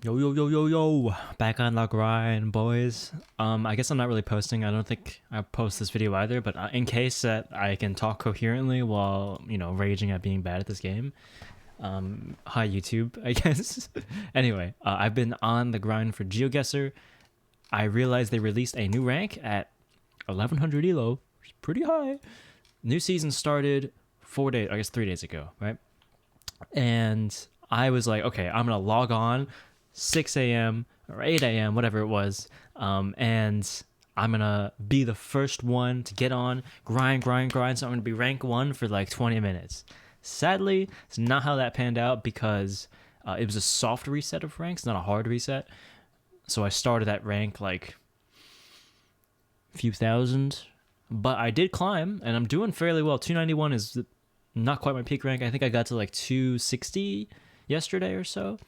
Yo yo yo yo yo, back on the grind, boys. I guess I'm not really posting. I don't think I post this video either, but in case that I can talk coherently while raging at being bad at this game. Hi YouTube, I guess. Anyway, I've been on the grind for GeoGuessr. I realized they released a new rank at 1100 elo, which is pretty high. New season started 4 days, I guess 3 days ago, right? And I was like, okay, I'm gonna log on 6 a.m. or 8 a.m., whatever it was, and I'm gonna be the first one to get on, grind. So I'm gonna be rank 1 for like 20 minutes. Sadly, it's not how that panned out because it was a soft reset of ranks, not a hard reset. So I started at rank like a few thousand, but I did climb, and I'm doing fairly well. 291 is not quite my peak rank. I think I got to like 260 yesterday or so.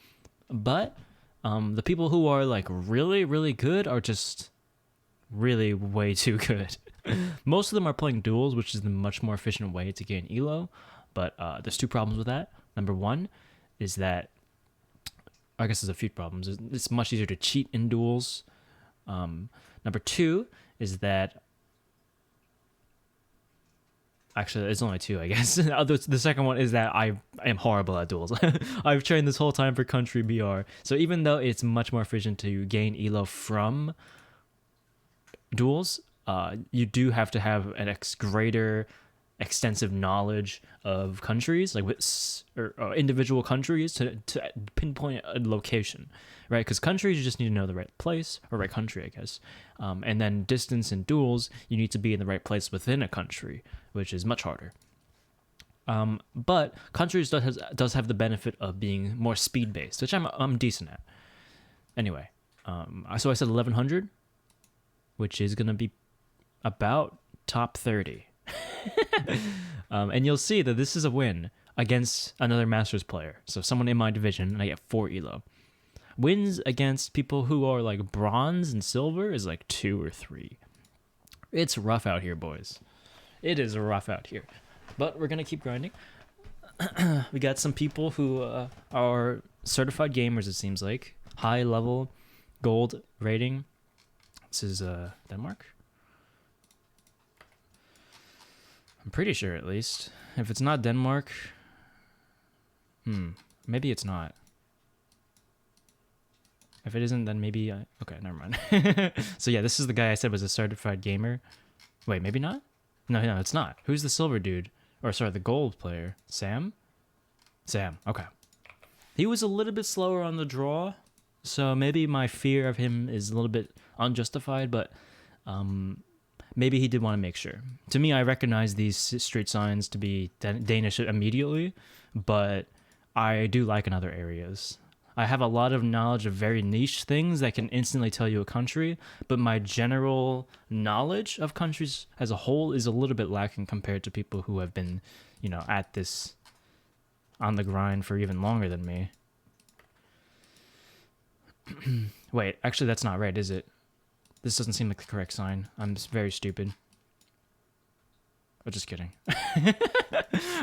But the people who are like really, really good are just really way too good. Most of them are playing duels, which is the much more efficient way to gain elo. But there's two problems with that. Number one is that, I guess there's a few problems. It's much easier to cheat in duels. Number two is that, actually, it's only two, I guess. The second one is that I am horrible at duels. I've trained this whole time for country BR. So even though it's much more efficient to gain elo from duels, you do have to have an greater extensive knowledge of countries, like or individual countries, to pinpoint a location, right? Because countries, you just need to know the right place or right country, I guess. And then distance in duels, you need to be in the right place within a country, which is much harder. But countries does have the benefit of being more speed based, which I'm decent at. Anyway, so I said 1100, which is gonna be about top 30. And you'll see that this is a win against another Masters player. So someone in my division, and I get 4 elo. Wins against people who are like bronze and silver is like 2 or 3. It's rough out here, boys. It is rough out here. But we're going to keep grinding. We got some people who are certified gamers, it seems like. High level gold rating. This is Denmark. I'm pretty sure, at least. If it's not Denmark, maybe it's not. If it isn't, then maybe okay, never mind. So yeah, this is the guy I said was a certified gamer. Wait, maybe not? No, it's not. Who's the silver dude? Or sorry, the gold player. Sam, okay. He was a little bit slower on the draw, so maybe my fear of him is a little bit unjustified, but maybe he did want to make sure. To me, I recognize these street signs to be Danish immediately, but I do like in other areas. I have a lot of knowledge of very niche things that can instantly tell you a country, but my general knowledge of countries as a whole is a little bit lacking compared to people who have been, at this, on the grind for even longer than me. Wait, actually that's not right, is it? This doesn't seem like the correct sign. I'm just very stupid. Oh, just kidding.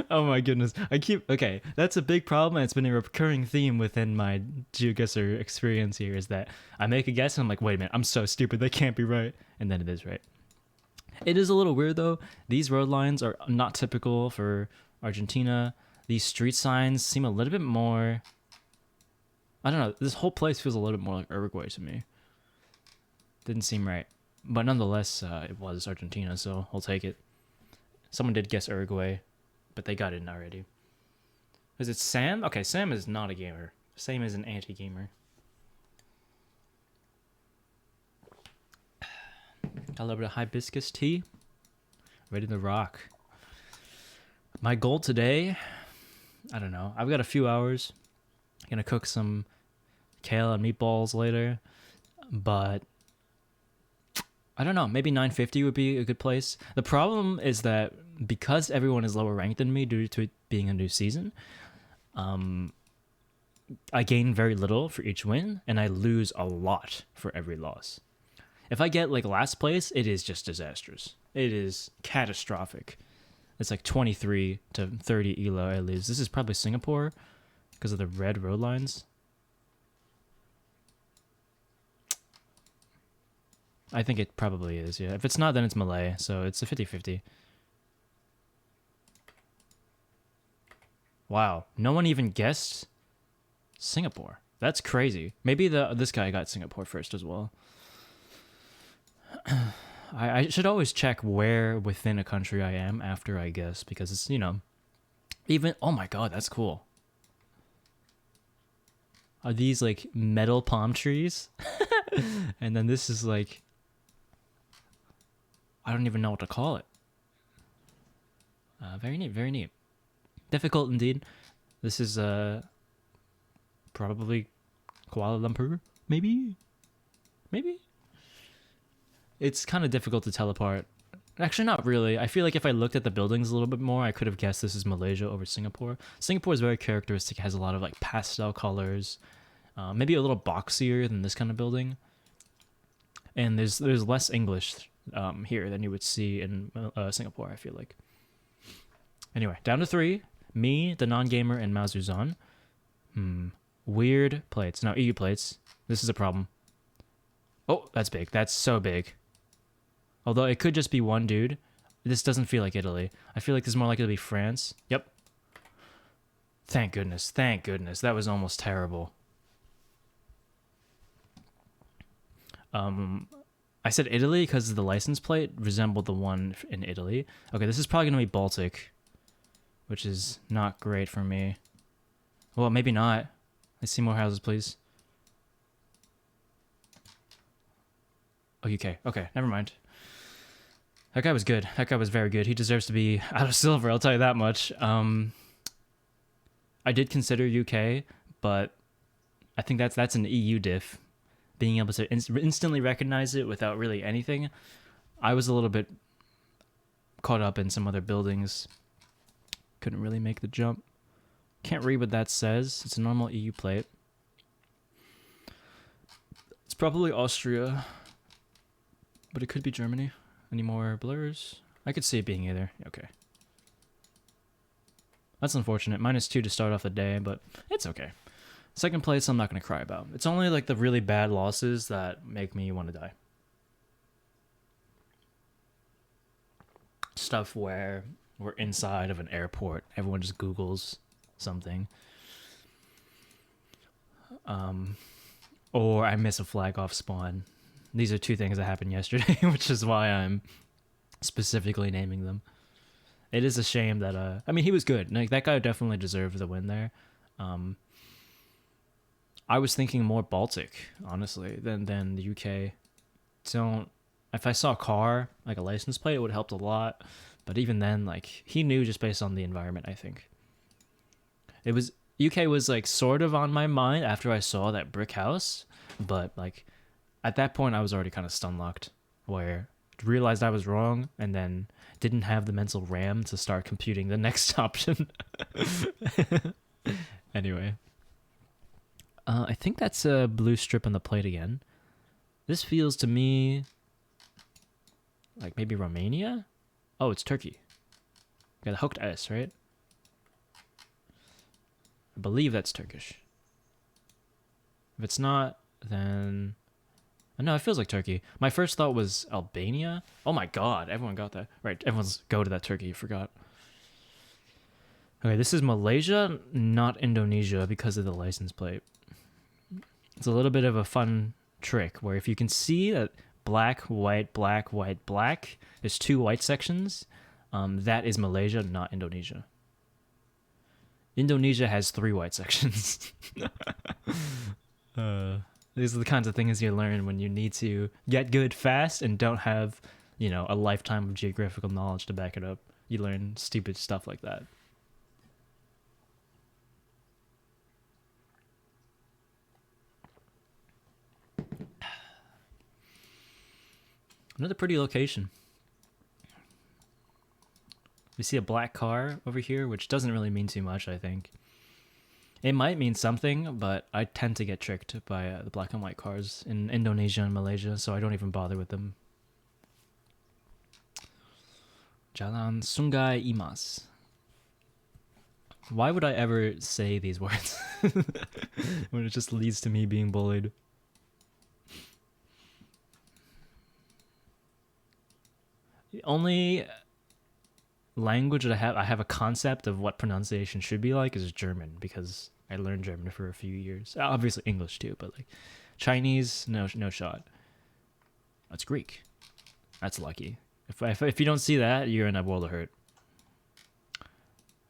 Oh my goodness. Okay, that's a big problem, and it's been a recurring theme within my GeoGuessr experience here, is that I make a guess and I'm like, wait a minute, I'm so stupid, that can't be right. And then it is right. It is a little weird though. These road lines are not typical for Argentina. These street signs seem a little bit more, I don't know, this whole place feels a little bit more like Uruguay to me. Didn't seem right. But nonetheless, it was Argentina, so I'll take it. Someone did guess Uruguay, but they got it already. Is it Sam? Okay, Sam is not a gamer. Sam is an anti-gamer. Got a little bit of hibiscus tea. Ready to rock. My goal today, I don't know. I've got a few hours. I'm gonna cook some kale and meatballs later, but I don't know, maybe 950 would be a good place. The problem is that because everyone is lower ranked than me due to it being a new season, I gain very little for each win, and I lose a lot for every loss. If I get like last place, it is just disastrous. It is catastrophic. It's like 23 to 30 elo I lose. This is probably Singapore because of the red road lines. I think it probably is, yeah. If it's not, then it's Malay, so it's a 50-50. Wow, no one even guessed Singapore. That's crazy. Maybe this guy got Singapore first as well. I should always check where within a country I am after I guess, because it's, you know, even, oh my god, that's cool. Are these like metal palm trees? And then this is like, I don't even know what to call it. Very neat, very neat. Difficult indeed. This is probably Kuala Lumpur, maybe? Maybe? It's kind of difficult to tell apart. Actually, not really. I feel like if I looked at the buildings a little bit more, I could have guessed this is Malaysia over Singapore. Singapore is very characteristic. It has a lot of like pastel colors. Maybe a little boxier than this kind of building. And there's less English here than you would see in Singapore, I feel like. Anyway, down to 3. Me, the non-gamer, and Mao Zuzan. Weird plates. Now, EU plates. This is a problem. Oh, that's big. That's so big. Although it could just be one dude. This doesn't feel like Italy. I feel like this is more likely to be France. Yep. Thank goodness. Thank goodness. That was almost terrible. I said Italy because the license plate resembled the one in Italy. Okay, this is probably going to be Baltic, which is not great for me. Well, maybe not. Let's see more houses, please. Oh, UK. Okay, never mind. That guy was good. That guy was very good. He deserves to be out of silver, I'll tell you that much. I did consider UK, but I think that's an EU diff. Being able to instantly recognize it without really anything. I was a little bit caught up in some other buildings. Couldn't really make the jump. Can't read what that says. It's a normal EU plate. It's probably Austria, but it could be Germany. Any more blurs? I could see it being either. Okay. That's unfortunate. -2 to start off the day, but it's okay. Second place, I'm not going to cry about. It's only like the really bad losses that make me want to die. Stuff where we're inside of an airport. Everyone just Googles something. Or I miss a flag off spawn. These are 2 things that happened yesterday, which is why I'm specifically naming them. It is a shame that, I mean, he was good. Like, that guy definitely deserved the win there. I was thinking more Baltic, honestly, than the UK. If I saw a car, like a license plate, it would have helped a lot. But even then, like, he knew just based on the environment, I think. UK was like sort of on my mind after I saw that brick house, but like at that point I was already kind of stun locked, where I realized I was wrong and then didn't have the mental RAM to start computing the next option. Anyway. I think that's a blue strip on the plate again. This feels to me like maybe Romania? Oh, it's Turkey. Got a hooked S, right? I believe that's Turkish. If it's not, then... No, it feels like Turkey. My first thought was Albania. Oh my god, everyone got that. Right, everyone's go to that Turkey, you forgot. Okay, this is Malaysia, not Indonesia because of the license plate. It's a little bit of a fun trick where if you can see that black, white, black, white, black, there's 2 white sections, that is Malaysia, not Indonesia. Indonesia has 3 white sections. These are the kinds of things you learn when you need to get good fast and don't have, you know, a lifetime of geographical knowledge to back it up. You learn stupid stuff like that. Another pretty location. We see a black car over here, which doesn't really mean too much, I think. It might mean something, but I tend to get tricked by the black and white cars in Indonesia and Malaysia, so I don't even bother with them. Jalan Sungai Imas. Why would I ever say these words when it just leads to me being bullied? The only language that I have a concept of what pronunciation should be like is German, because I learned German for a few years. Obviously English too, but like Chinese, no shot. That's Greek. That's lucky. If you don't see that, you're in a world of hurt.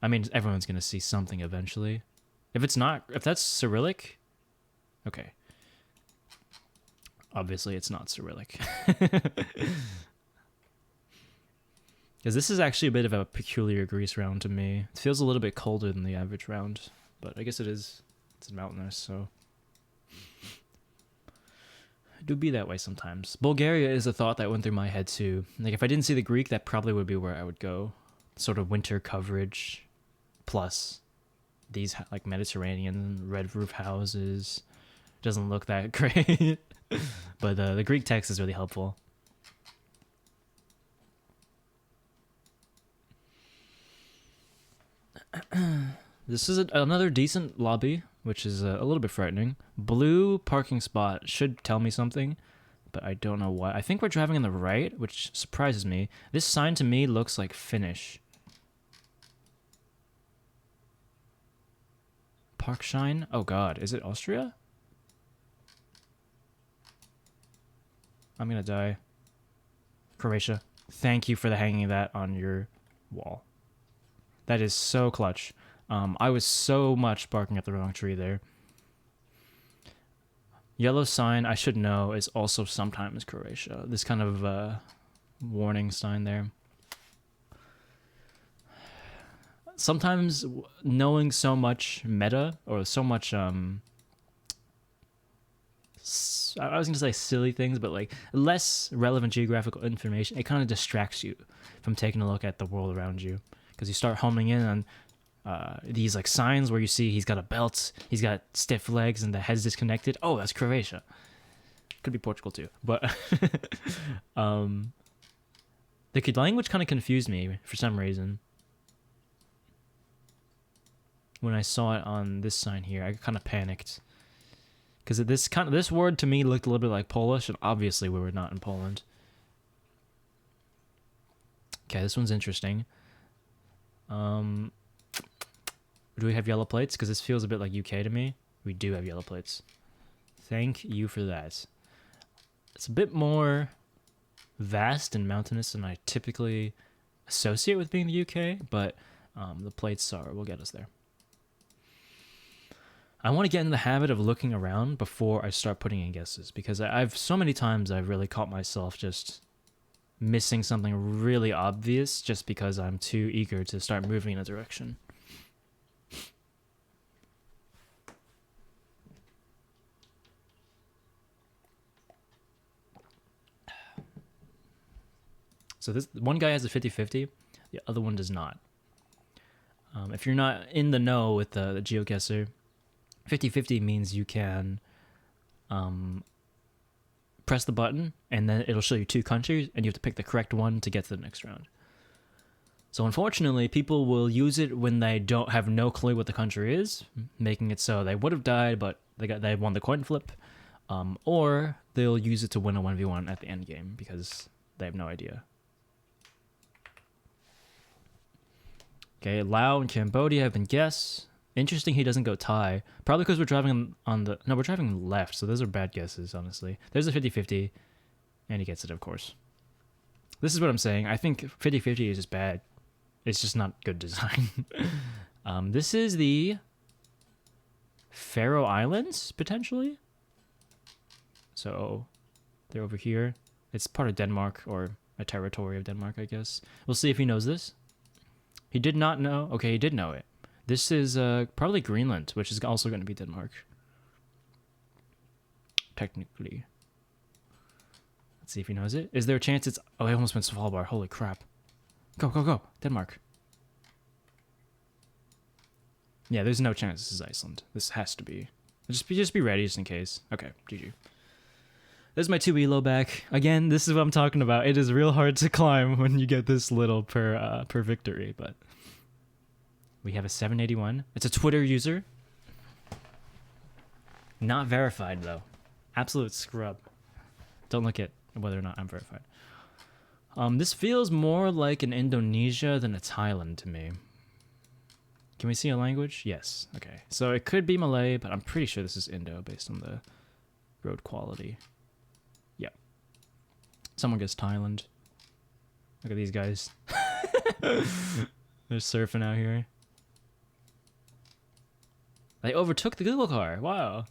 I mean, everyone's gonna see something eventually. If that's Cyrillic, okay. Obviously, it's not Cyrillic. Because this is actually a bit of a peculiar Greece round to me. It feels a little bit colder than the average round, but I guess it is. It's mountainous, so it do be that way sometimes. Bulgaria is a thought that went through my head too. Like if I didn't see the Greek, that probably would be where I would go. Sort of winter coverage, plus these like Mediterranean red roof houses. Doesn't look that great, but the Greek text is really helpful. This is another decent lobby, which is a little bit frightening. Blue parking spot should tell me something, but I don't know why. I think we're driving on the right, which surprises me. This sign to me looks like Finnish. Parkshine? Oh god, is it Austria? I'm gonna die. Croatia. Thank you for hanging that on your wall. That is so clutch. I was so much barking at the wrong tree there. Yellow sign, I should know, is also sometimes Croatia. This kind of warning sign there. Sometimes knowing so much meta, or so much, I was going to say silly things, but like less relevant geographical information, it kind of distracts you from taking a look at the world around you. Because you start homing in on these like signs where you see he's got a belt, he's got stiff legs, and the head's disconnected. Oh, that's Croatia. Could be Portugal too, but the language kind of confused me for some reason. When I saw it on this sign here, I kind of panicked because this word to me looked a little bit like Polish, and obviously we were not in Poland. Okay, this one's interesting. Do we have yellow plates? Because this feels a bit like UK to me. We do have yellow plates. Thank you for that. It's a bit more vast and mountainous than I typically associate with being the UK, but the plates will get us there. I want to get in the habit of looking around before I start putting in guesses, because I've so many times I've really caught myself just missing something really obvious just because I'm too eager to start moving in a direction. So this one guy has a 50-50, the other one does not. If you're not in the know with the GeoGuessr, 50-50 means you can press the button and then it'll show you two countries and you have to pick the correct one to get to the next round. So unfortunately, people will use it when they don't have no clue what the country is, making it so they would have died, but they won the coin flip, or they'll use it to win a 1v1 at the end game because they have no idea. Okay, Laos and Cambodia have been guessed. Interesting he doesn't go Thai. Probably because we're driving on the... No, we're driving left, so those are bad guesses, honestly. There's a 50-50, and he gets it, of course. This is what I'm saying. I think 50-50 is just bad. It's just not good design. This is the Faroe Islands, potentially? So, they're over here. It's part of Denmark, or a territory of Denmark, I guess. We'll see if he knows this. He did not know. Okay, he did know it. This is probably Greenland, which is also going to be Denmark. Technically. Let's see if he knows it. Is there a chance it's... Oh, I almost went Svalbard. Holy crap. Go, go, go. Denmark. Yeah, there's no chance this is Iceland. This has to be. Just be ready just in case. Okay, GG. There's my 2 elo back. Again, this is what I'm talking about. It is real hard to climb when you get this little per victory, but... We have a 781. It's a Twitter user. Not verified, though. Absolute scrub. Don't look at whether or not I'm verified. This feels more like an Indonesia than a Thailand to me. Can we see a language? Yes. Okay. So it could be Malay, but I'm pretty sure this is Indo based on the road quality. Yep. Someone gets Thailand. Look at these guys. They're surfing out here. They overtook the Google car. Wow.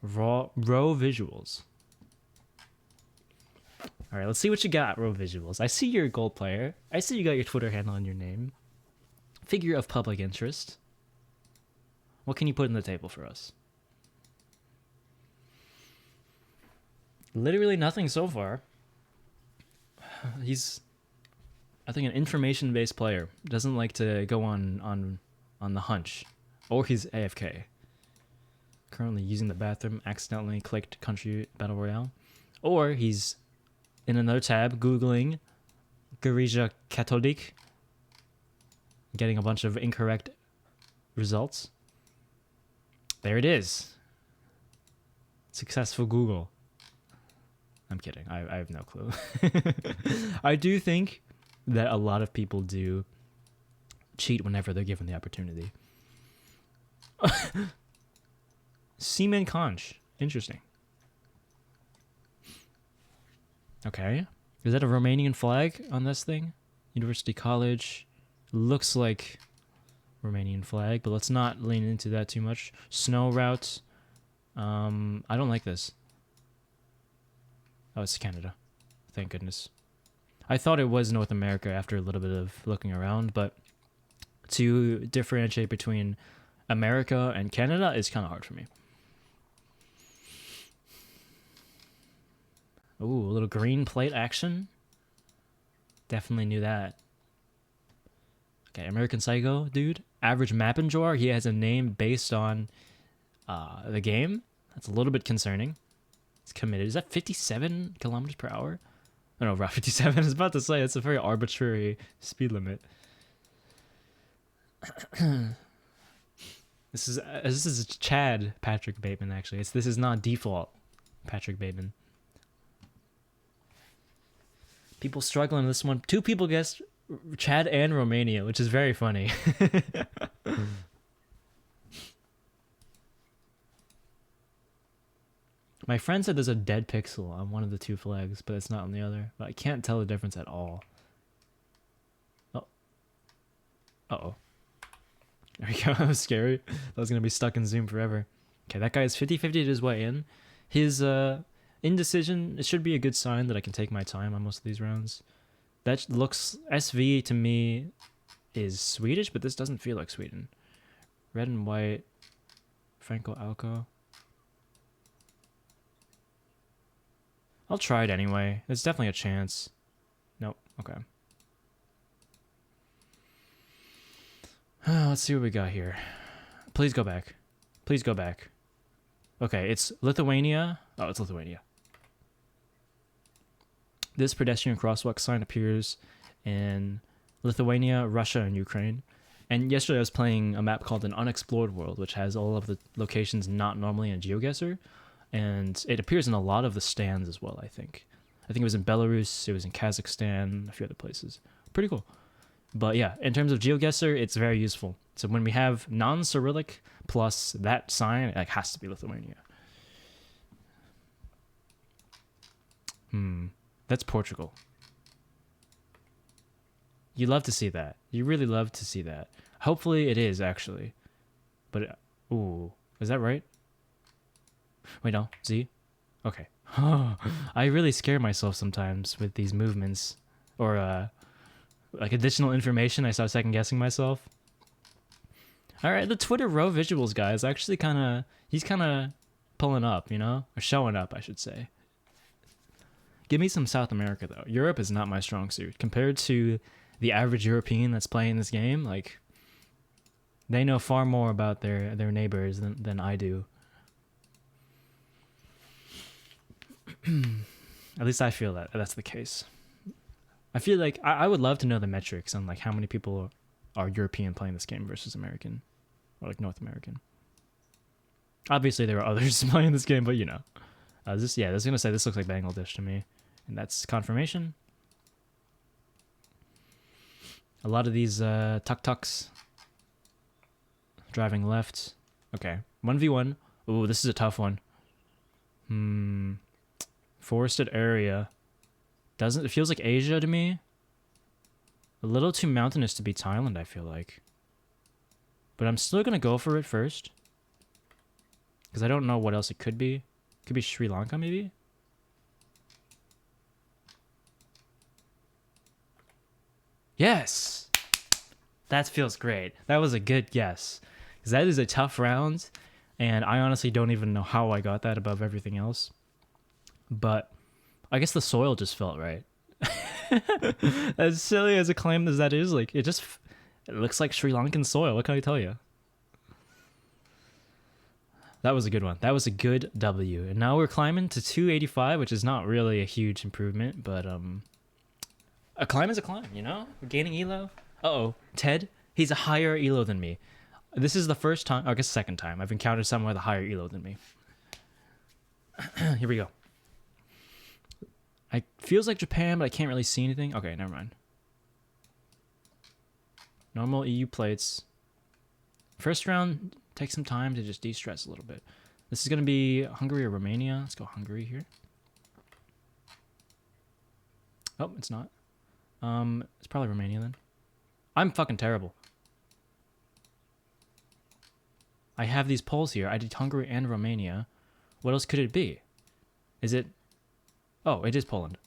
Row visuals. All right, let's see what you got, Row Visuals. I see you're a gold player. I see you got your Twitter handle in your name. Figure of public interest. What can you put on the table for us? Literally nothing so far. He's, I think, an information-based player. Doesn't like to go on the hunch. Or he's AFK. Currently using the bathroom, accidentally clicked Country Battle Royale. Or he's in another tab, Googling Gereja Katolik, getting a bunch of incorrect results. There it is. Successful Google. I'm kidding. I have no clue. I do think that a lot of people do cheat whenever they're given the opportunity. Seaman Conch. Interesting. Okay. Is that a Romanian flag on this thing? University College. Looks like Romanian flag, but let's not lean into that too much. Snow route. I don't like this. Oh, it's Canada. Thank goodness. I thought it was North America after a little bit of looking around, but to differentiate between America and Canada is kind of hard for me. Ooh, a little green plate action. Definitely knew that. Okay, American Psycho, dude. Average map enjoyer. He has a name based on the game. That's a little bit concerning. It's committed. Is that 57 kilometers per hour? I don't know, Route 57. I was about to say, it's a very arbitrary speed limit. This is Chad Patrick Bateman, actually. This is not default Patrick Bateman. People struggling in this one. 2 people guessed Chad and Romania, which is very funny. My friend said there's a dead pixel on one of the 2 flags, but it's not on the other. But I can't tell the difference at all. Oh. Uh-oh. There we go. That was scary. That was going to be stuck in Zoom forever. Okay, that guy is 50-50 his way in. His indecision, it should be a good sign that I can take my time on most of these rounds. That looks... SV to me is Swedish, but this doesn't feel like Sweden. Red and white. Franco Alco. I'll try it anyway. There's definitely a chance. Nope. Okay. Let's see what we got here. Please go back. Please go back. Okay, it's Lithuania. Oh, it's Lithuania. This pedestrian crosswalk sign appears in Lithuania, Russia, and Ukraine. And yesterday I was playing a map called An Unexplored World, which has all of the locations not normally in GeoGuessr. And it appears in a lot of the stands as well, I think. I think it was in Belarus, it was in Kazakhstan, a few other places. Pretty cool. But yeah, in terms of GeoGuessr, it's very useful. So when we have non-Cyrillic plus that sign, it has to be Lithuania. That's Portugal. You love to see that. You really love to see that. Hopefully it is, actually. But, ooh, is that right? Wait, no. Z? Okay. I really scare myself sometimes with these movements. Or, like, additional information. I start second-guessing myself. Alright, the Twitter row visuals guy is actually kind of... He's kind of pulling up, you know? Or showing up, I should say. Give me some South America, though. Europe is not my strong suit. Compared to the average European that's playing this game, like... They know far more about their neighbors than I do. At least I feel that that's the case. I feel like I would love to know the metrics on like how many people are European playing this game versus American or like North American. Obviously there are others playing this game, but you know, this is gonna say this looks like Bangladesh to me. And that's confirmation. A lot of these tuk-tuks driving left. Okay, 1v1. Ooh, this is a tough one. Forested area. It feels like Asia to me. A little too mountainous to be Thailand, I feel like. But I'm still gonna go for it first. Because I don't know what else it could be. Could be Sri Lanka, maybe? Yes! That feels great. That was a good guess. Because that is a tough round. And I honestly don't even know how I got that above everything else. But I guess the soil just felt right. As silly as a claim as that is, like, it looks like Sri Lankan soil. What can I tell you? That was a good one. That was a good W. And now we're climbing to 285, which is not really a huge improvement, but a climb is a climb, you know? We're gaining elo. Uh-oh. Ted, he's a higher elo than me. This is the first time, I guess second time, I've encountered someone with a higher elo than me. Here we go. It feels like Japan, but I can't really see anything. Okay, never mind. Normal EU plates. First round, take some time to just de-stress a little bit. This is going to be Hungary or Romania. Let's go Hungary here. Oh, it's not. It's probably Romania then. I'm fucking terrible. I have these polls here. I did Hungary and Romania. What else could it be? Is it... Oh, it is Poland.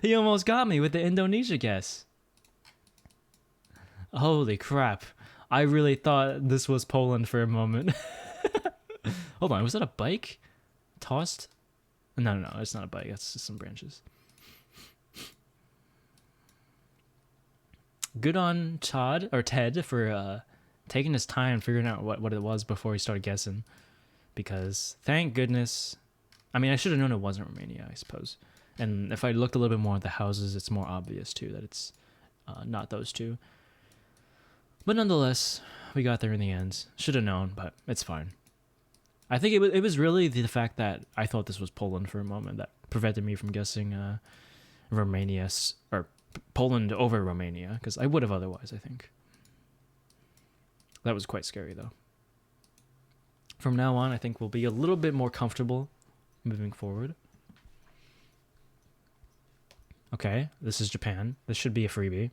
He almost got me with the Indonesia guess. Holy crap. I really thought this was Poland for a moment. Hold on, was that a bike? Tossed? No, it's not a bike. That's just some branches. Good on Ted for taking his time figuring out what it was before he started guessing. Because, thank goodness... I mean, I should have known it wasn't Romania, I suppose. And if I looked a little bit more at the houses, it's more obvious, too, that it's not those two. But nonetheless, we got there in the end. Should have known, but it's fine. I think it was really the fact that I thought this was Poland for a moment that prevented me from guessing Romania, or Poland over Romania, because I would have otherwise, I think. That was quite scary, though. From now on, I think we'll be a little bit more comfortable moving forward. Okay, this is Japan. This should be a freebie.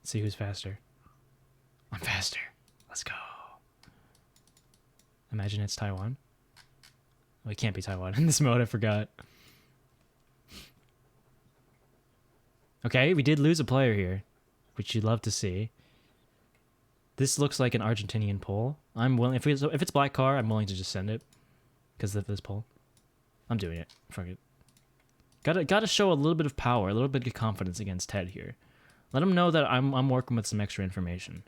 Let's see who's faster. I'm faster. Let's go. Imagine it's Taiwan. Oh, it can't be Taiwan in this mode, I forgot. Okay, we did lose a player here, which you'd love to see. This looks like an Argentinian poll. I'm willing, if it's black car, I'm willing to just send it because of this poll. I'm doing it. Fuck it. Gotta show a little bit of power, a little bit of confidence against Ted here. Let him know that I'm working with some extra information.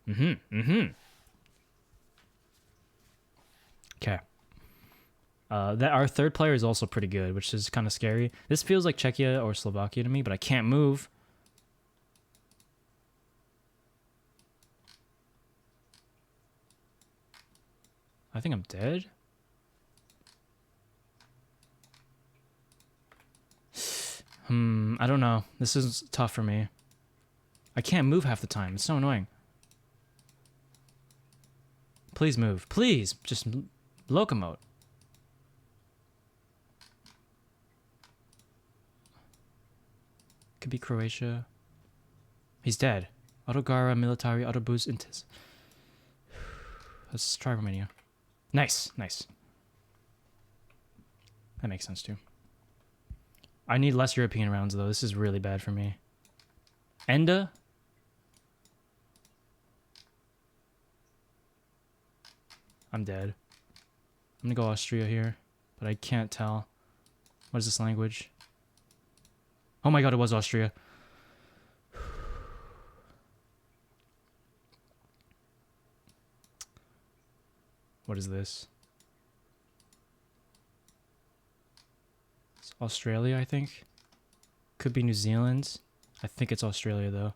Okay. That our third player is also pretty good, which is kind of scary. This feels like Czechia or Slovakia to me, but I can't move. I think I'm dead. I don't know. This is tough for me. I can't move half the time. It's so annoying. Please move. Please, just locomote. Could be Croatia. He's dead. Autogara, Military, Autobus, Intis. Let's try Romania. Nice, nice. That makes sense too. I need less European rounds though. This is really bad for me. Enda? I'm dead. I'm gonna go Austria here, but I can't tell. What is this language? Oh my god, it was Austria. What is this? It's Australia, I think. Could be New Zealand. I think it's Australia, though.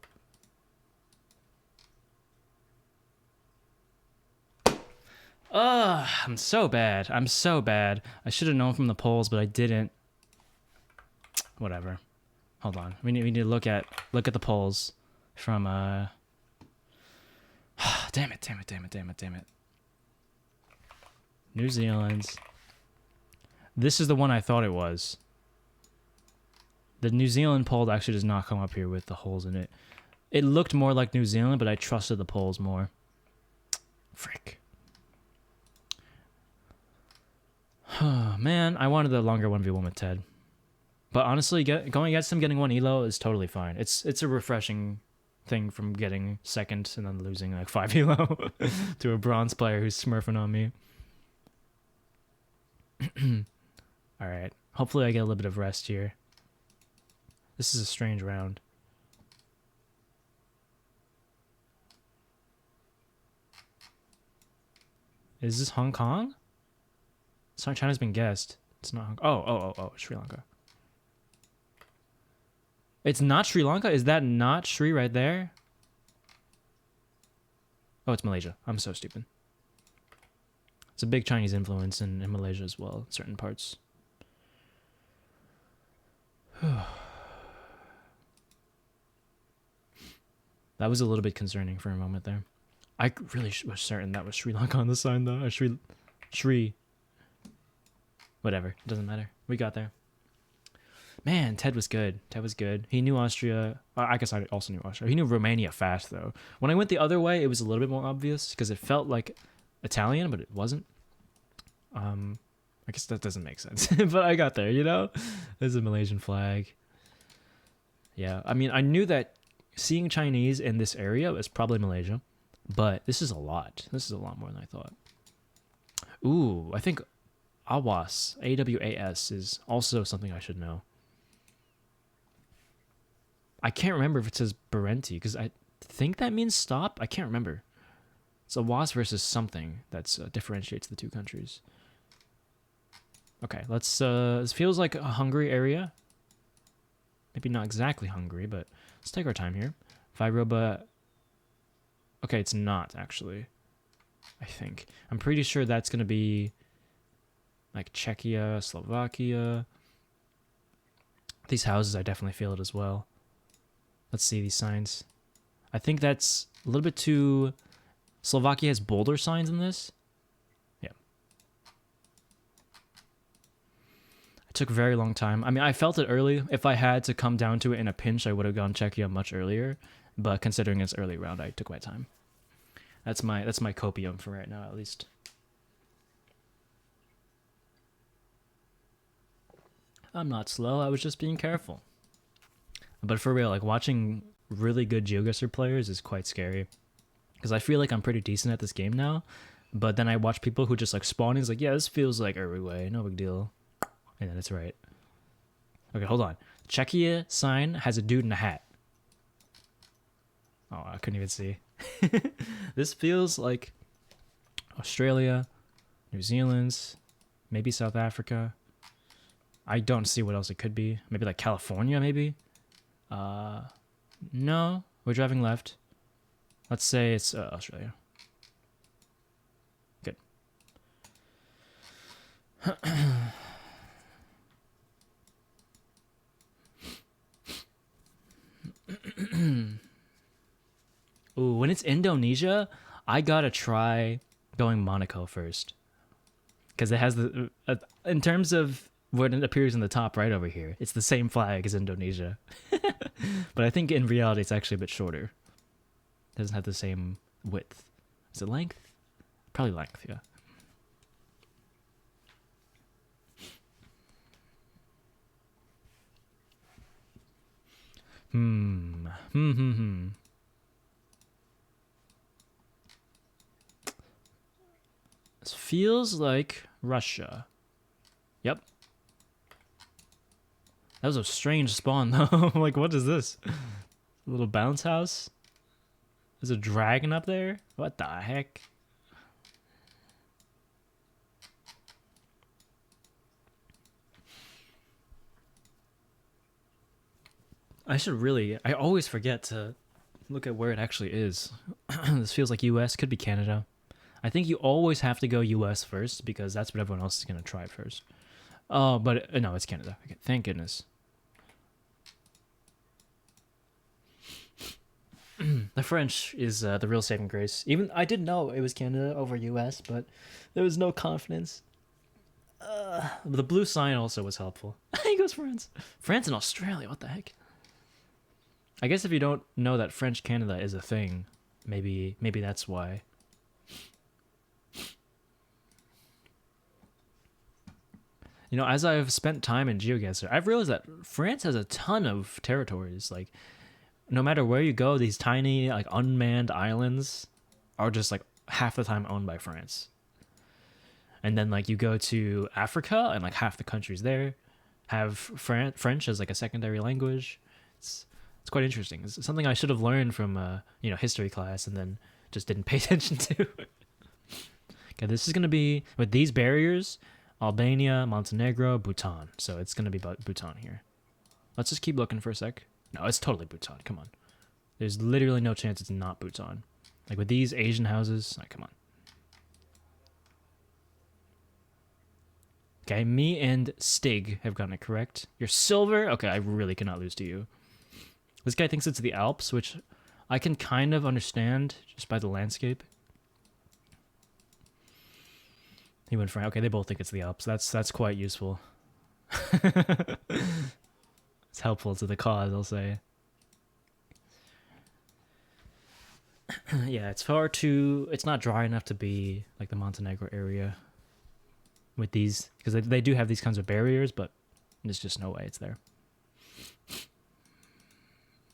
Ugh, I'm so bad. I'm so bad. I should have known from the polls, but I didn't. Whatever. Hold on. We need to look at the polls from damn it. New Zealand's. This is the one I thought it was. The New Zealand poll actually does not come up here with the holes in it. It looked more like New Zealand, but I trusted the polls more. Frick. Man, I wanted the longer 1v1 with Ted. But honestly, going against him, getting 1 elo is totally fine. It's a refreshing thing from getting second and then losing like 5 elo to a bronze player who's smurfing on me. Alright. Hopefully I get a little bit of rest here. This is a strange round. Is this Hong Kong? China's been guessed. It's not Hong Kong. Oh, Sri Lanka. It's not Sri Lanka? Is that not Sri right there? Oh, it's Malaysia. I'm so stupid. It's a big Chinese influence in Malaysia as well, in certain parts. That was a little bit concerning for a moment there. I really was certain that was Sri Lanka on the sign, though. Or Sri. Whatever. It doesn't matter. We got there. Man, Ted was good. He knew Austria. I guess I also knew Austria. He knew Romania fast, though. When I went the other way, it was a little bit more obvious because it felt like Italian, but it wasn't. I guess that doesn't make sense. But I got there, you know? There's a Malaysian flag. Yeah, I mean, I knew that seeing Chinese in this area is probably Malaysia, but this is a lot. This is a lot more than I thought. Ooh, I think AWAS, AWAS, is also something I should know. I can't remember if it says Barenti, because I think that means stop. I can't remember. It's AWAS versus something that differentiates the two countries. Okay, let's, this feels like a Hungary area. Maybe not exactly Hungary, but let's take our time here. Vyroba. Okay, it's not, actually. I think. I'm pretty sure that's going to be like Czechia, Slovakia. These houses, I definitely feel it as well. Let's see these signs. I think that's a little bit too... Slovakia has bolder signs in this. Yeah. It took a very long time. I mean, I felt it early. If I had to come down to it in a pinch, I would have gone Czechia much earlier. But considering it's early round, I took my time. That's my copium for right now, at least. I'm not slow. I was just being careful. But for real, like watching really good GeoGuessr players is quite scary. Because I feel like I'm pretty decent at this game now. But then I watch people who just like spawn and it's like, yeah, this feels like Uruguay. No big deal. And then it's right. Okay, hold on. Czechia sign has a dude in a hat. Oh, I couldn't even see. This feels like Australia, New Zealand, maybe South Africa. I don't see what else it could be. Maybe like California, maybe? No, we're driving left. Let's say it's Australia. Good. Ooh, when it's Indonesia, I gotta try going Monaco first. Because it has the... in terms of what it appears in the top right over here, it's the same flag as Indonesia. But I think in reality it's actually a bit shorter. It doesn't have the same width. Is it length? Probably length, yeah. This feels like Russia. Yep. That was a strange spawn, though. Like, what is this? A little bounce house? There's a dragon up there? What the heck? I always forget to look at where it actually is. This feels like US, could be Canada. I think you always have to go US first because that's what everyone else is gonna try first. Oh, but no, it's Canada. Okay, thank goodness. The French is the real saving grace. Even I did know it was Canada over US, but there was no confidence. The blue sign also was helpful. He goes France. France and Australia, what the heck? I guess if you don't know that French Canada is a thing, maybe that's why. You know, as I've spent time in GeoGuessr, I've realized that France has a ton of territories. Like, no matter where you go, these tiny, like, unmanned islands are just, like, half the time owned by France. And then, like, you go to Africa, and, like, half the countries there have French as, like, a secondary language. It's quite interesting. It's something I should have learned from, history class and then just didn't pay attention to. Okay, this is going to be, with these barriers, Albania, Montenegro, Bhutan. So it's going to be Bhutan here. Let's just keep looking for a sec. No, it's totally Bhutan. Come on. There's literally no chance it's not Bhutan. Like with these Asian houses, like, come on. Okay, me and Stig have gotten it correct. You're silver? Okay, I really cannot lose to you. This guy thinks it's the Alps, which I can kind of understand just by the landscape. He went for, okay, they both think it's the Alps. That's quite useful. It's helpful to the cause, I'll say. Yeah, it's not dry enough to be like the Montenegro area with these, because they do have these kinds of barriers, but there's just no way it's there.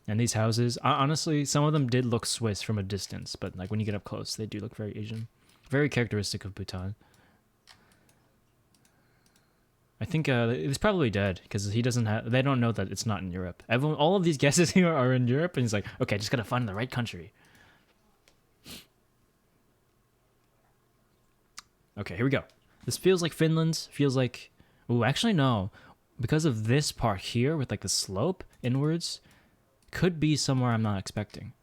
And these houses, honestly, some of them did look Swiss from a distance, but like when you get up close, they do look very Asian. Very characteristic of Bhutan. I think it's probably dead because he doesn't have. They don't know that it's not in Europe. All of these guesses here are in Europe, and he's like, okay, just gotta find the right country. Okay, here we go. This feels like Finland. Feels like, oh, actually no, because of this part here with like the slope inwards, could be somewhere I'm not expecting.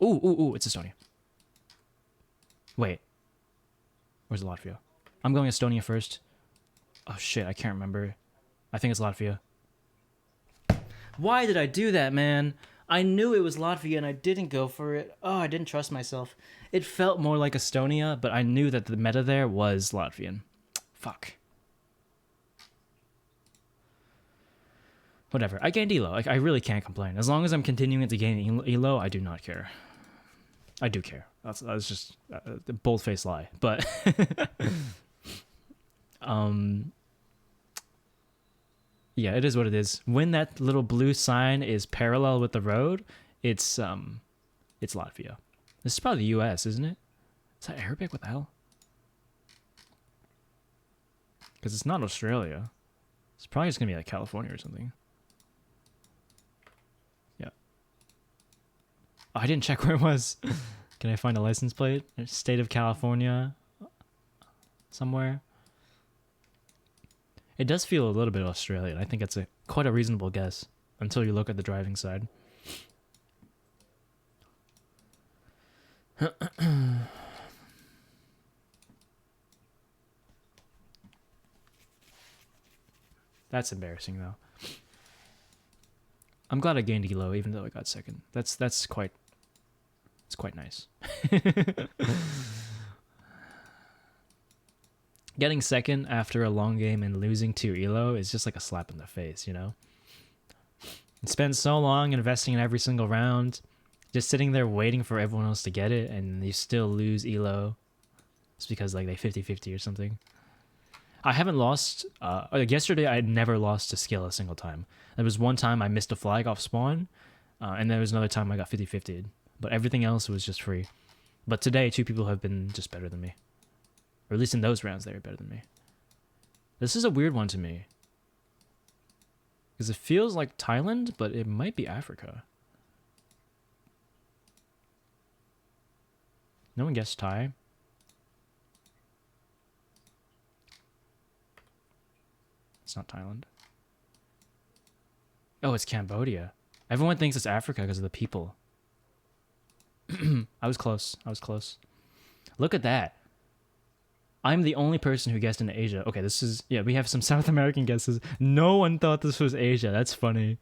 Ooh, it's Estonia. Wait, where's Latvia? I'm going Estonia first. Oh shit, I can't remember. I think it's Latvia. Why did I do that, man? I knew it was Latvia and I didn't go for it. Oh, I didn't trust myself. It felt more like Estonia, but I knew that the meta there was Latvian. Fuck. Whatever. I gained elo. I really can't complain. As long as I'm continuing to gain elo, I do not care. I do care. That's just a bold-faced lie. But yeah, it is what it is. When that little blue sign is parallel with the road, it's Latvia. This is probably the US, isn't it? Is that Arabic? What the hell? Because it's not Australia. It's probably just gonna be like California or something. Yeah. Oh, I didn't check where it was. Can I find a license plate? State of California somewhere. It does feel a little bit Australian. I think it's quite a reasonable guess until you look at the driving side. That's embarrassing though. I'm glad I gained elo even though I got second. It's quite nice. Getting second after a long game and losing to elo is just like a slap in the face, you know? You spend so long investing in every single round, just sitting there waiting for everyone else to get it, and you still lose elo. It's because like they 50-50 or something. I haven't lost, like yesterday I had never lost to skill a single time. There was one time I missed a flag off spawn, and there was another time I got 50-50'd. But everything else was just free. But today, 2 people have been just better than me. Or at least in those rounds, they were better than me. This is a weird one to me. Because it feels like Thailand, but it might be Africa. No one guessed Thai? It's not Thailand. Oh, it's Cambodia. Everyone thinks it's Africa because of the people. I was close. Look at that. I'm the only person who guessed into Asia. Okay, this is, yeah, we have some South American guesses. No one thought this was Asia. That's funny.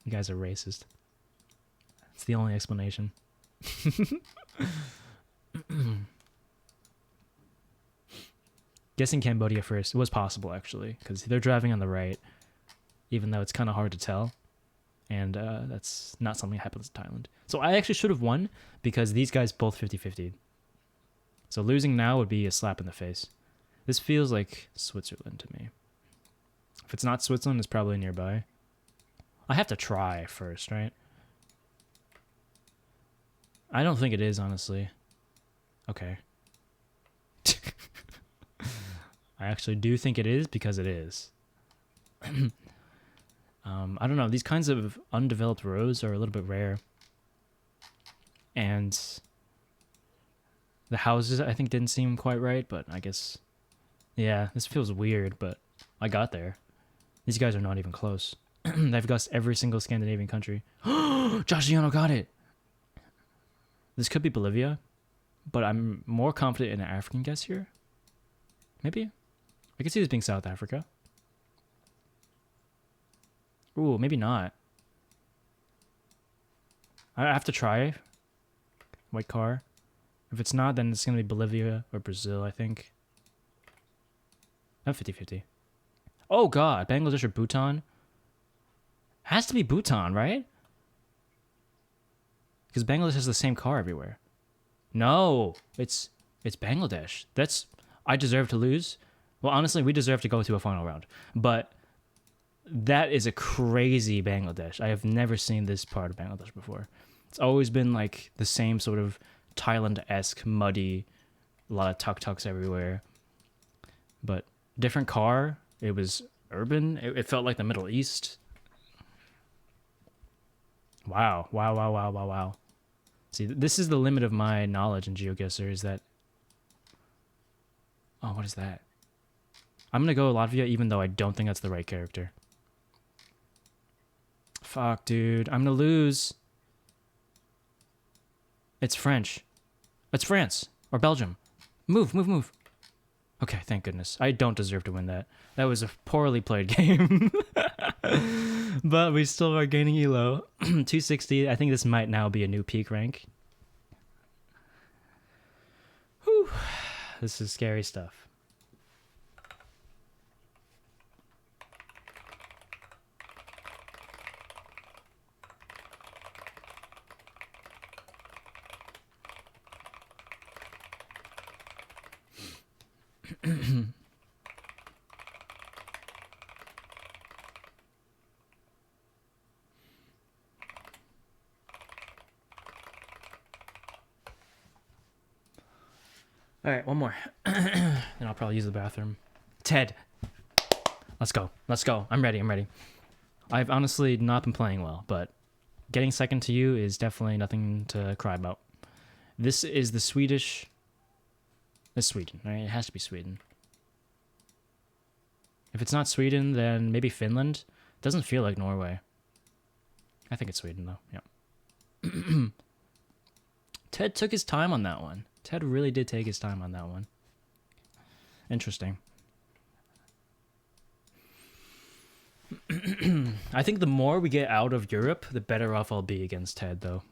You guys are racist. It's the only explanation. Guessing Cambodia first. It was possible, actually, because they're driving on the right, even though it's kind of hard to tell. And that's not something that happens in Thailand. So I actually should have won because these guys both 50-50'd. So losing now would be a slap in the face. This feels like Switzerland to me. If it's not Switzerland, it's probably nearby. I have to try first, right? I don't think it is, honestly. Okay. I actually do think it is because it is. I don't know. These kinds of undeveloped roads are a little bit rare. And the houses, I think, didn't seem quite right, but I guess... Yeah, this feels weird, but I got there. These guys are not even close. They've guessed every single Scandinavian country. Joshiano got it! This could be Bolivia, but I'm more confident in an African guess here. Maybe? I could see this being South Africa. Ooh, maybe not. I have to try. White car. If it's not, then it's going to be Bolivia or Brazil, I think. I'm 50-50. Oh god, Bangladesh or Bhutan? Has to be Bhutan, right? Because Bangladesh has the same car everywhere. No, it's Bangladesh. I deserve to lose. Well, honestly, we deserve to go to a final round. But that is a crazy Bangladesh. I have never seen this part of Bangladesh before. It's always been like the same sort of Thailand-esque, muddy, a lot of tuk-tuks everywhere. But different car. It was urban. It felt like the Middle East. Wow. Wow. See, this is the limit of my knowledge in GeoGuessr is that... Oh, what is that? I'm going to go Latvia even though I don't think that's the right character. Fuck, dude. I'm going to lose. It's French. It's France. Or Belgium. Move. Okay, thank goodness. I don't deserve to win that. That was a poorly played game. But we still are gaining elo. 260. I think this might now be a new peak rank. Whew. This is scary stuff. All right, one more. Then I'll probably use the bathroom. Ted. Let's go. I'm ready. I've honestly not been playing well, but getting second to you is definitely nothing to cry about. This is the Swedish... It's Sweden, right? It has to be Sweden. If it's not Sweden, then maybe Finland. It doesn't feel like Norway. I think it's Sweden, though. Yeah. Ted took his time on that one. Ted really did take his time on that one. Interesting. I think the more we get out of Europe, the better off I'll be against Ted, though.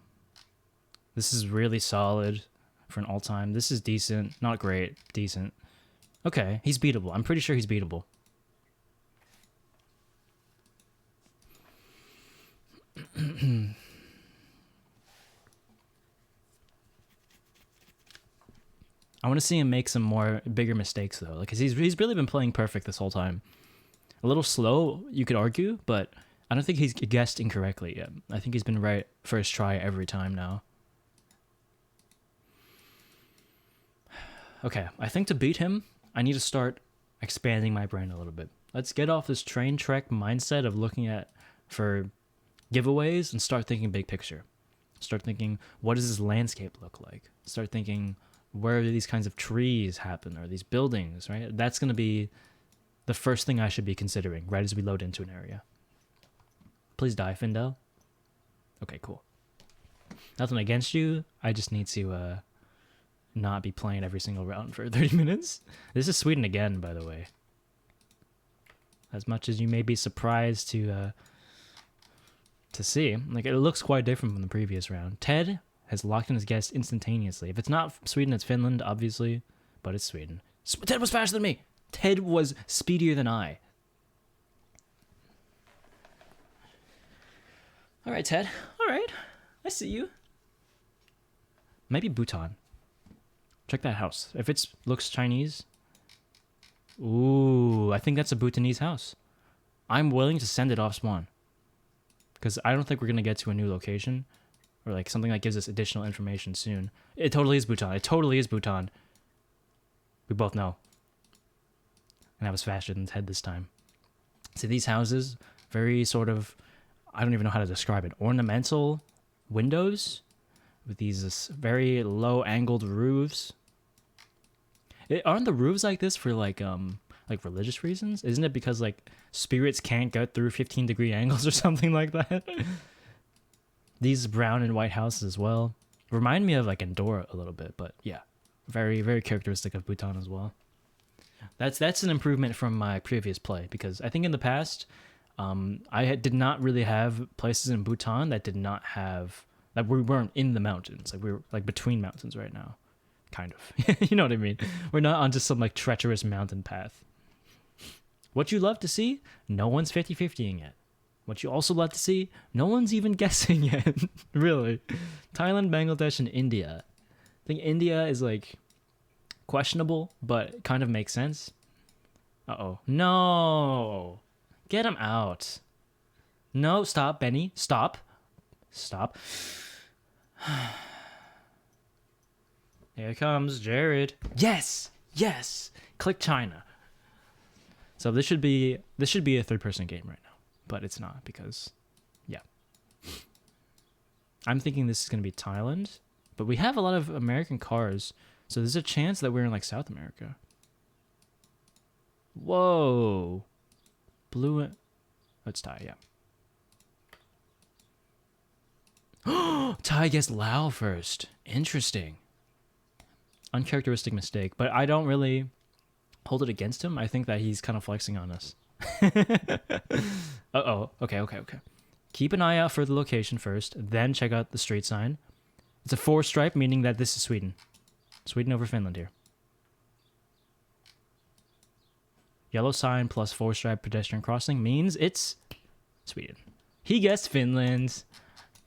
This is really solid for an all-time. This is decent. Not great. Decent. Okay, he's beatable. I'm pretty sure he's beatable. I want to see him make some bigger mistakes, though. Like, 'cause he's really been playing perfect this whole time. A little slow, you could argue, but I don't think he's guessed incorrectly yet. I think he's been right first try every time now. Okay, I think to beat him, I need to start expanding my brain a little bit. Let's get off this train trek mindset of looking at for giveaways and start thinking big picture. Start thinking, what does this landscape look like? Start thinking, where do these kinds of trees happen or these buildings, right? That's going to be the first thing I should be considering right as we load into an area. Please die, Findel. Okay, cool. Nothing against you. I just need to not be playing every single round for 30 minutes. This is Sweden again, by the way. As much as you may be surprised to see, like, it looks quite different from the previous round. Ted has locked in his guess instantaneously. If it's not Sweden, it's Finland, obviously, but it's Sweden. Ted was faster than me. Ted was speedier than I. All right, Ted. All right. I see you. Maybe Bhutan. Check that house. If it looks Chinese. Ooh, I think that's a Bhutanese house. I'm willing to send it off spawn. Because I don't think we're going to get to a new location. Or like something that gives us additional information soon. It totally is Bhutan. It totally is Bhutan. We both know. And I was faster than Ted this time. See, these houses, very sort of, I don't even know how to describe it. Ornamental windows with these very low angled roofs. Aren't the roofs like this for like religious reasons? Isn't it because like spirits can't go through 15-degree angles or something like that? These brown and white houses as well remind me of like Andorra a little bit, but yeah, very, very characteristic of Bhutan as well. That's an improvement from my previous play, because I think in the past, did not really have places in Bhutan that did not have, that we weren't in the mountains. Like we were like between mountains right now, kind of. You know what I mean? We're not on just some like treacherous mountain path. What you love to see? No one's 50-50ing yet. What you also love to see? No one's even guessing yet. Really. Thailand, Bangladesh, and India. I think India is like questionable, but kind of makes sense. Uh-oh. No! Get him out. No, stop, Benny. Stop. Stop. Here comes Jared. Yes! Yes! Click China. So this should be a third-person game right now, but it's not because, yeah. I'm thinking this is going to be Thailand, but we have a lot of American cars, so there's a chance that we're in like South America. Whoa. Blue. Let's Thai, yeah. Thai guessed Lao first. Interesting. Uncharacteristic mistake, but I don't really hold it against him. I think that he's kind of flexing on us. Uh-oh. Okay. Keep an eye out for the location first, then check out the street sign. It's a 4-stripe, meaning that this is Sweden. Sweden over Finland here. Yellow sign plus 4-stripe pedestrian crossing means it's Sweden. He guessed Finland.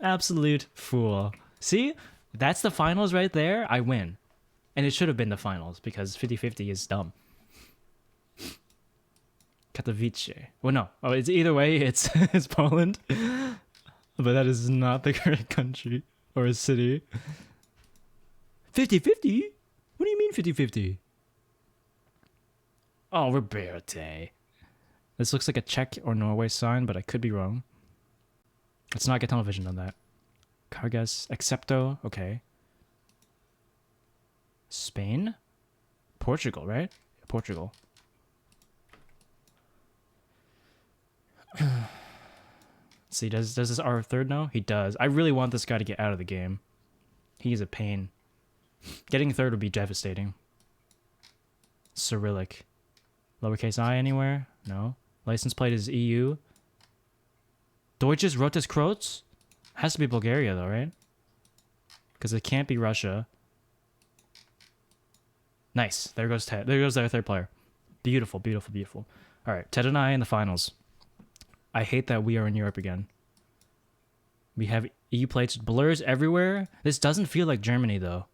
Absolute fool. See? That's the finals right there. I win. And it should have been the finals because 50-50 is dumb. Katowice. Well, no. Oh, it's either way. It's Poland. But that is not the correct country or a city. 50-50? What do you mean 50-50? Oh, Roberto. This looks like a Czech or Norway sign, but I could be wrong. Let's not get television on that. Cargas, Excepto, okay. Spain? Portugal, right? Portugal. See, does this our third know? He does. I really want this guy to get out of the game. He's a pain. Getting third would be devastating. Cyrillic. Lowercase I anywhere? No. License plate is EU. Deutsches Rotes Kreuz? Has to be Bulgaria though, right? Because it can't be Russia. Nice. There goes Ted. There goes our third player. Beautiful, beautiful, beautiful. All right, Ted and I in the finals. I hate that we are in Europe again. We have EU plates, blurs everywhere. This doesn't feel like Germany though.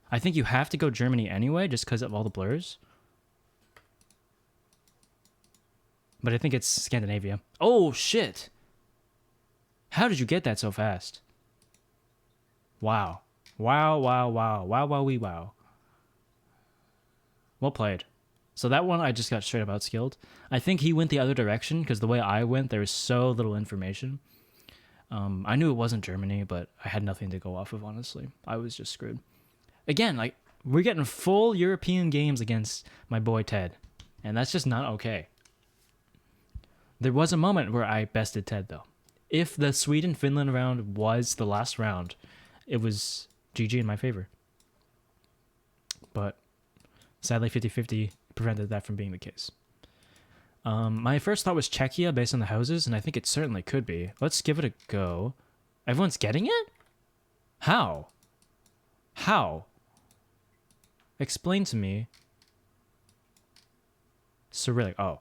I think you have to go Germany anyway, just because of all the blurs. But I think it's Scandinavia. Oh, shit. How did you get that so fast? Wow. Wow, wow, wow. Wow, wow, wee, wow. Well played. So that one I just got straight up outskilled. I think he went the other direction because the way I went, there was so little information. I knew it wasn't Germany, but I had nothing to go off of, honestly. I was just screwed. Again, like, we're getting full European games against my boy Ted. And that's just not okay. There was a moment where I bested Ted, though. If the Sweden-Finland round was the last round, it was GG in my favor. but sadly 50-50 prevented that from being the case. My first thought was Czechia based on the houses, and I think it certainly could be. Let's give it a go. Everyone's getting it? How? How? Explain to me. Cyrillic. Oh.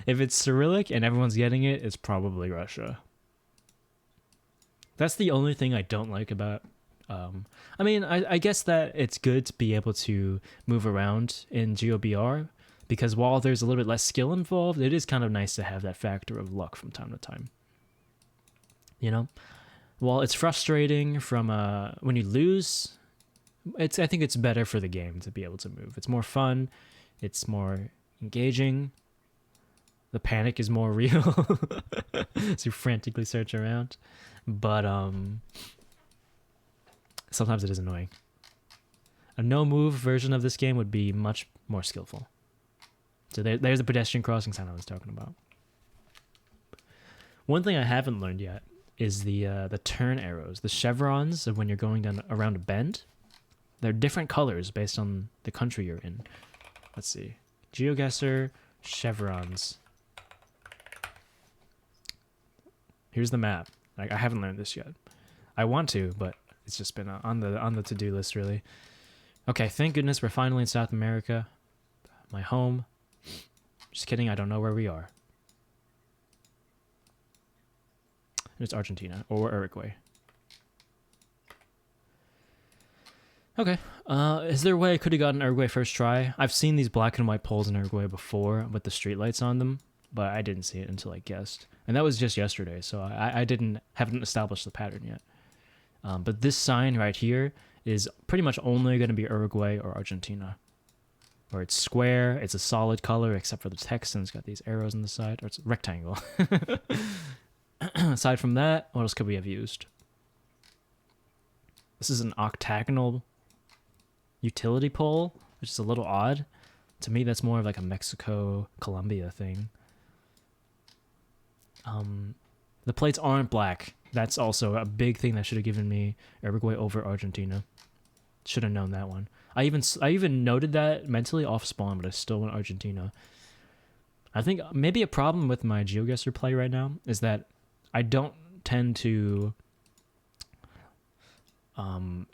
If it's Cyrillic and everyone's getting it, it's probably Russia. That's the only thing I don't like about... I mean, I guess that it's good to be able to move around in GeoBR, because while there's a little bit less skill involved, it is kind of nice to have that factor of luck from time to time. You know? While it's frustrating from when you lose, I think it's better for the game to be able to move. It's more fun. It's more engaging. The panic is more real. So you frantically search around. But sometimes it is annoying. A no-move version of this game would be much more skillful. So there's the pedestrian crossing sign I was talking about. One thing I haven't learned yet is the turn arrows, the chevrons of when you're going down around a bend. They're different colors based on the country you're in. Let's see. GeoGuessr chevrons. Here's the map. I haven't learned this yet. I want to, but it's just been on the to-do list, really. Okay, thank goodness we're finally in South America. My home. Just kidding, I don't know where we are. It's Argentina or Uruguay. Okay. Is there a way I could have gotten Uruguay first try? I've seen these black and white poles in Uruguay before with the streetlights on them, but I didn't see it until I guessed. And that was just yesterday, so I haven't established the pattern yet. But this sign right here is pretty much only going to be Uruguay or Argentina. Where it's square, it's a solid color except for the text, and it's got these arrows on the side, or it's a rectangle. Aside from that, what else could we have used? This is an octagonal utility pole, which is a little odd. To me, that's more of like a Mexico-Colombia thing. The plates aren't black. That's also a big thing that should have given me Uruguay over Argentina. Should have known that one. I even noted that mentally off spawn, but I still went Argentina. I think maybe a problem with my GeoGuessr play right now is that I don't tend to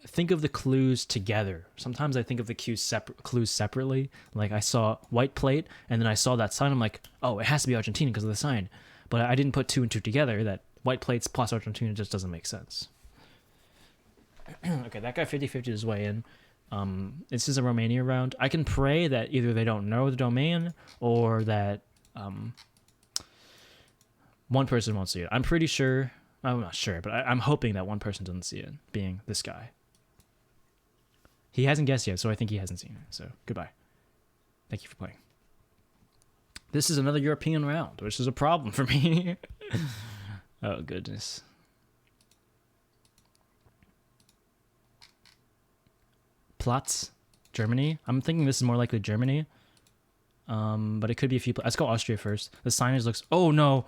think of the clues together. Sometimes I think of the clues separately. Like I saw white plate, and then I saw that sign. I'm like, oh, it has to be Argentina because of the sign. But I didn't put two and two together. That white plates plus Argentina just doesn't make sense. Okay, that guy 50-50 his way in. This is a Romania round. I can pray that either they don't know the domain or that one person won't see it. I'm pretty sure. I'm not sure, but I'm hoping that one person doesn't see it, being this guy. He hasn't guessed yet, so I think he hasn't seen it. So, goodbye. Thank you for playing. This is another European round, which is a problem for me. Oh, goodness. Platz, Germany. I'm thinking this is more likely Germany. But it could be a few. Let's go Austria first. The signage looks... Oh, no.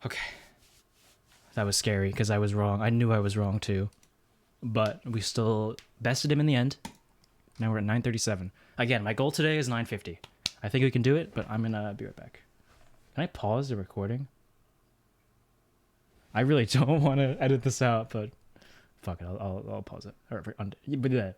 Okay. That was scary because I was wrong. I knew I was wrong too. But we still bested him in the end. Now we're at 937. Again, my goal today is 950. I think we can do it, but I'm going to be right back. Can I pause the recording? I really don't want to edit this out, but fuck it. I'll pause it. Or, but yeah.